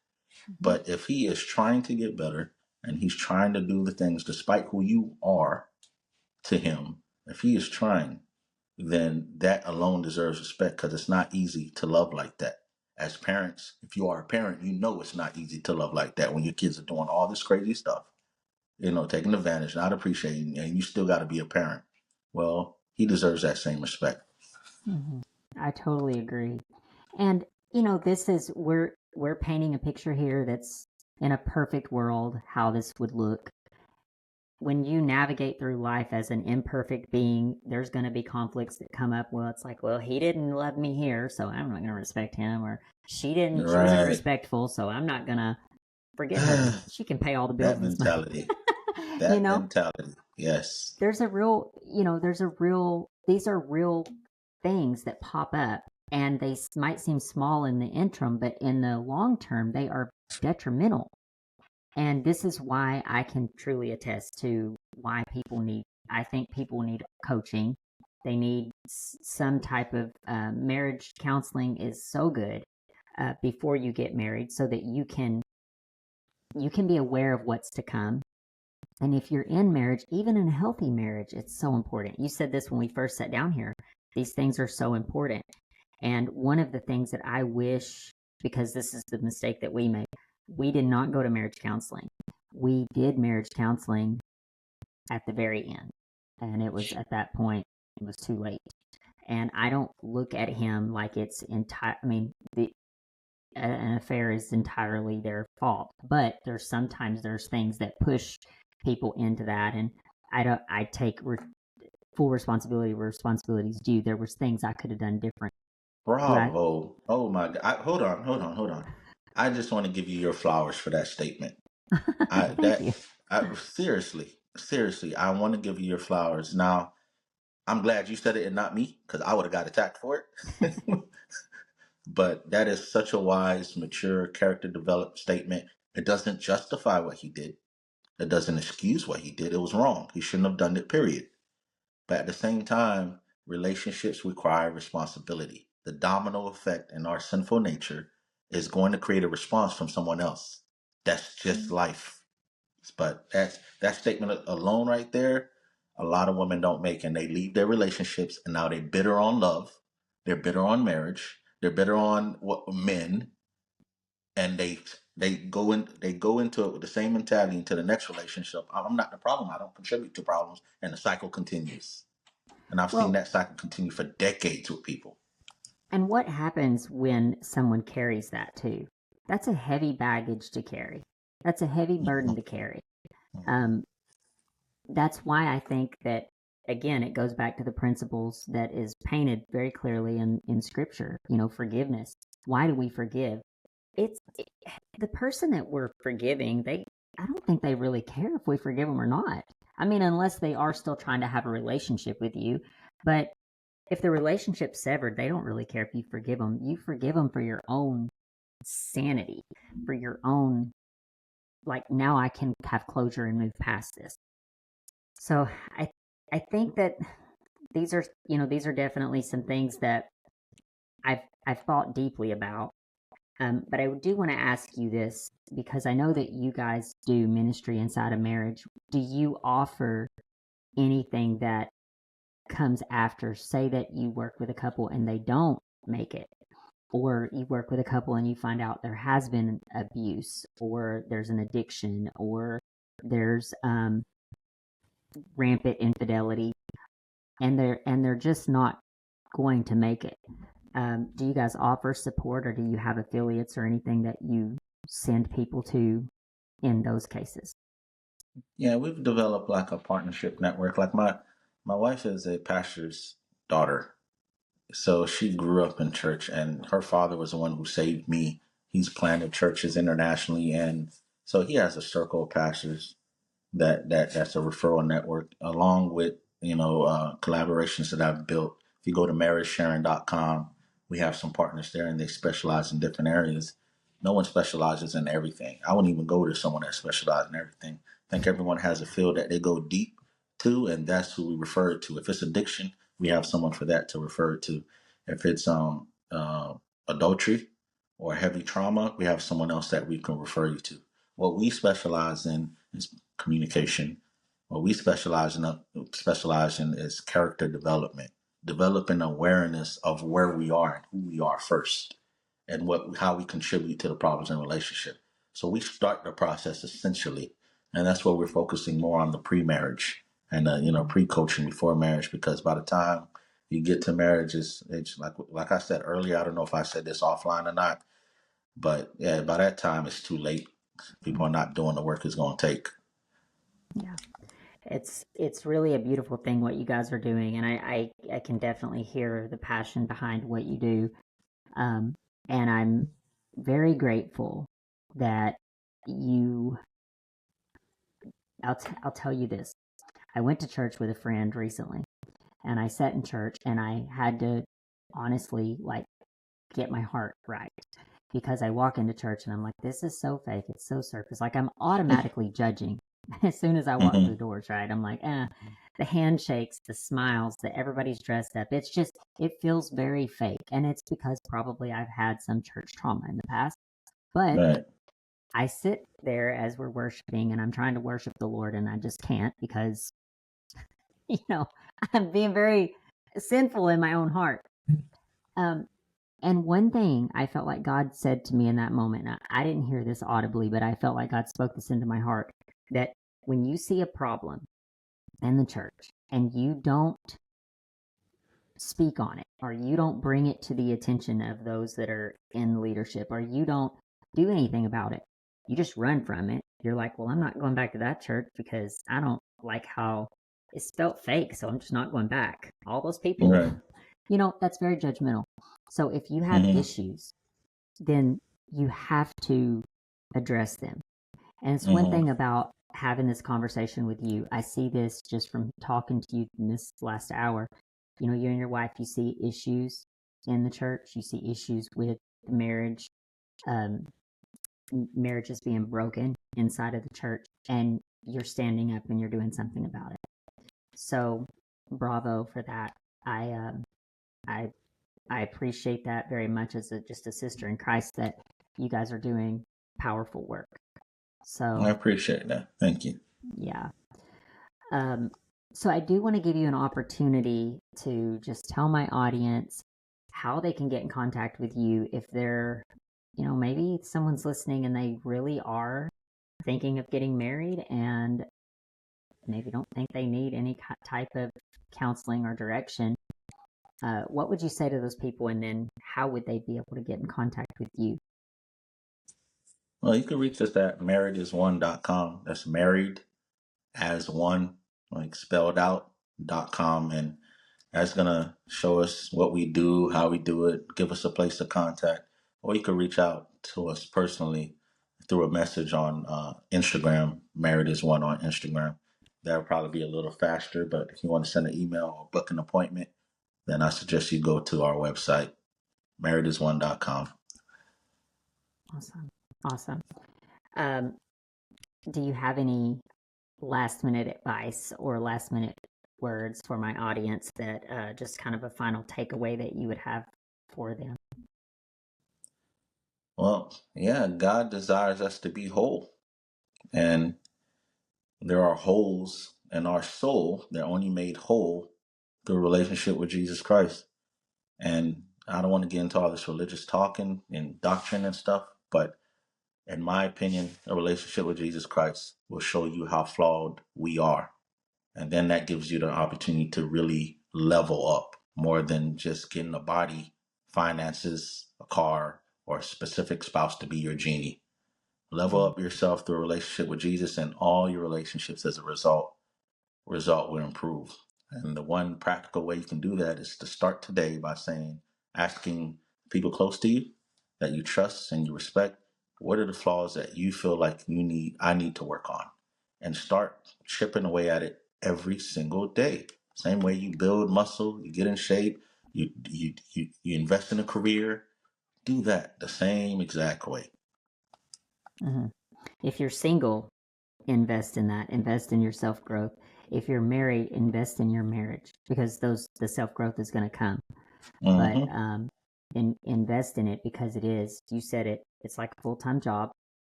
But if he is trying to get better and he's trying to do the things despite who you are to him, if he is trying, then that alone deserves respect because it's not easy to love like that. As parents, if you are a parent, you know it's not easy to love like that when your kids are doing all this crazy stuff, taking advantage, not appreciating, and you still got to be a parent. Well, he deserves that same respect. Mm-hmm. I totally agree. And this is we're painting a picture here that's in a perfect world how this would look. When you navigate through life as an imperfect being, there's going to be conflicts that come up. Well, it's like, well, he didn't love me here, so I'm not going to respect him, or she wasn't Right. respectful, so I'm not going to forget her. She can pay all the bills That and stuff. mentality. you That know, mentality. Yes. these are real things that pop up, and they might seem small in the interim, but in the long term, they are detrimental. And this is why I can truly attest to why I think people need coaching. They need some type of marriage counseling is so good before you get married so that you can be aware of what's to come. And if you're in marriage, even in a healthy marriage, it's so important. You said this when we first sat down here. These things are so important. And one of the things that I wish, because this is the mistake that we made, we did not go to marriage counseling. We did marriage counseling at the very end. And it was at that point, it was too late. And I don't look at him like it's entire. I mean, an affair is entirely their fault, but there's things that push people into that, and I take full responsibility where responsibility is due. There was things I could have done different. Right? Bravo. Oh my God. Hold on. I just want to give you your flowers for that statement. I Thank that you. I seriously, I want to give you your flowers. Now, I'm glad you said it and not me, because I would have got attacked for it. But that is such a wise, mature, character developed statement. It doesn't justify what he did. It doesn't excuse what he did. It was wrong. He shouldn't have done it, period. But at the same time, relationships require responsibility. The domino effect in our sinful nature is going to create a response from someone else. That's just life. But that statement alone right there, a lot of women don't make, and they leave their relationships, and now they're bitter on love, they're bitter on marriage, they're bitter on what men, and they go into it with the same mentality into the next relationship. I'm not the problem. I don't contribute to problems, and the cycle continues. And I've seen Well, that cycle continue for decades with people. and what happens when someone carries that too? That's a heavy baggage to carry. That's a heavy burden to carry. Um, that's why I think that again it goes back to the principles that is painted very clearly in scripture. Forgiveness. Why do we forgive? The person that we're forgiving. I don't think they really care if we forgive them or not. I mean, unless they are still trying to have a relationship with you. But if the relationship's severed, they don't really care if you forgive them. You forgive them for your own sanity, for your own, like, now I can have closure and move past this. So I think that these are definitely some things that I've thought deeply about. But I do want to ask you this because I know that you guys do ministry inside of marriage. Do you offer anything that comes after? Say that you work with a couple and they don't make it, or you work with a couple and you find out there has been abuse, or there's an addiction, or there's rampant infidelity, and they're just not going to make it. Do you guys offer support, or do you have affiliates or anything that you send people to in those cases? Yeah, we've developed like a partnership network. Like my wife is a pastor's daughter, so she grew up in church, and her father was the one who saved me. He's planted churches internationally, and so he has a circle of pastors that's a referral network, along with collaborations that I've built. If you go to marriagesharing.com, we have some partners there, and they specialize in different areas. No one specializes in everything. I wouldn't even go to someone that specializes in everything. I think everyone has a field that they go deep to, and that's who we refer it to. If it's addiction, we have someone for that to refer it to. If it's adultery or heavy trauma, we have someone else that we can refer you to. What we specialize in is communication. What we specialize in is character development, developing awareness of where we are and who we are first, and how we contribute to the problems in relationship. So we start the process essentially, and that's where we're focusing more on the pre-marriage and pre-coaching before marriage, because by the time you get to marriage, it's like I said earlier. I don't know if I said this offline or not, but yeah, by that time it's too late. People are not doing the work it's going to take. Yeah, it's really a beautiful thing what you guys are doing, and I can definitely hear the passion behind what you do. Um, and I'm very grateful that you. I'll tell you this. I went to church with a friend recently, and I sat in church, and I had to honestly like get my heart right, because I walk into church and I'm like, this is so fake. It's so surface. Like I'm automatically judging as soon as I walk through the Mm-hmm. doors, right? I'm like, the handshakes, the smiles, that everybody's dressed up. It's just, it feels very fake. And it's because probably I've had some church trauma in the past. But Right. I sit there as we're worshiping and I'm trying to worship the Lord and I just can't because, you know, I'm being very sinful in my own heart. Um, And one thing I felt like God said to me in that moment, and I didn't hear this audibly, but I felt like God spoke this into my heart, that when you see a problem in the church and you don't speak on it, or you don't bring it to the attention of those that are in leadership, or you don't do anything about it, you just run from it. You're like, well, I'm not going back to that church because I don't like how it's felt fake, so I'm just not going back. All those people, Right. that's very judgmental. So if you have Mm-hmm. issues, then you have to address them. And it's one Mm-hmm. thing about having this conversation with you. I see this just from talking to you in this last hour. You and your wife, you see issues in the church, you see issues with marriage, um, marriages being broken inside of the church, and you're standing up and you're doing something about it. So, bravo for that. I, I I appreciate that very much as just a sister in Christ that you guys are doing powerful work. I So, appreciate that. Thank you. yeah. Um, so I do want to give you an opportunity to just tell my audience how they can get in contact with you if they're, maybe someone's listening and they really are thinking of getting married and maybe don't think they need any type of counseling or direction. What would you say to those people, and then how would they be able to get in contact with you? Well, you can reach us at marriedas1.com. That's married as one, like spelled out, .com. And that's going to show us what we do, how we do it, give us a place to contact. Or you can reach out to us personally through a message on Instagram, married as one on Instagram. That'll probably be a little faster, but if you want to send an email or book an appointment, then I suggest you go to our website, marriedas1.com. Awesome. Awesome. Um, do you have any last minute advice or last minute words for my audience that just kind of a final takeaway that you would have for them? Well, yeah, God desires us to be whole. And there are holes in our soul. They're only made whole through a relationship with Jesus Christ. And I don't want to get into all this religious talking and doctrine and stuff, but in my opinion, a relationship with Jesus Christ will show you how flawed we are. And then that gives you the opportunity to really level up more than just getting a body, finances, a car, or a specific spouse to be your genie. Level up yourself through a relationship with Jesus, and all your relationships as a result will improve. And the one practical way you can do that is to start today by asking people close to you that you trust and you respect, what are the flaws that you feel like I need to work on? And start chipping away at it every single day. Same way you build muscle, you get in shape, you invest in a career, do that the same exact way. Mm-hmm. If you're single, invest in that. Invest in your self growth. If you're married, invest in your marriage, because the self growth is going to come. Mm-hmm. But invest in it, because it is. You said it. It's like a full time job.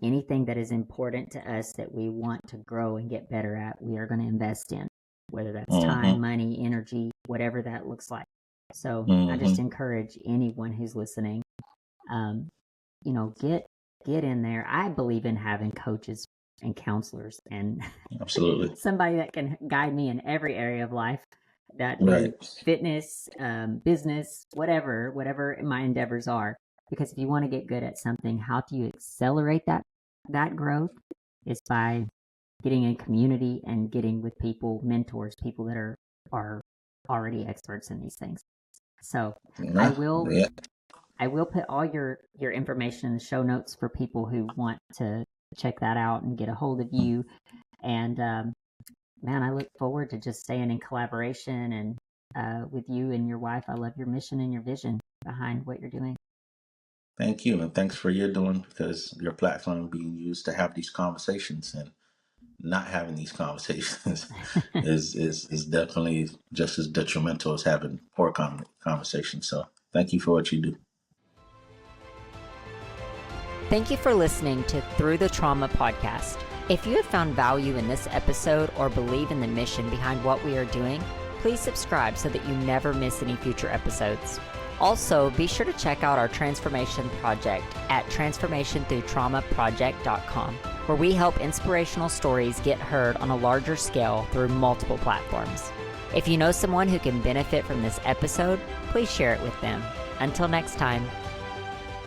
Anything that is important to us that we want to grow and get better at, we are going to invest in, whether that's time, Mm-hmm. money, energy, whatever that looks like. So I Mm-hmm. just encourage anyone who's listening, get in there. I believe in having coaches and counselors and Absolutely. somebody that can guide me in every area of life. That be Right. fitness, business, whatever my endeavors are. Because if you want to get good at something, how do you accelerate that growth? Is by getting in community and getting with people, mentors, people that are already experts in these things. So I will Yeah. put all your information in the show notes for people who want to check that out and get a hold of you. And man, I look forward to just staying in collaboration and with you and your wife. I love your mission and your vision behind what you're doing. Thank you, and thanks for your doing, because your platform being used to have these conversations, and not having these conversations is definitely just as detrimental as having poor conversations. So thank you for what you do. Thank you for listening to Through the Trauma podcast. If you have found value in this episode or believe in the mission behind what we are doing, please subscribe so that you never miss any future episodes. Also, be sure to check out our transformation project at transformationthroughtraumaproject.com, where we help inspirational stories get heard on a larger scale through multiple platforms. If you know someone who can benefit from this episode, please share it with them. Until next time.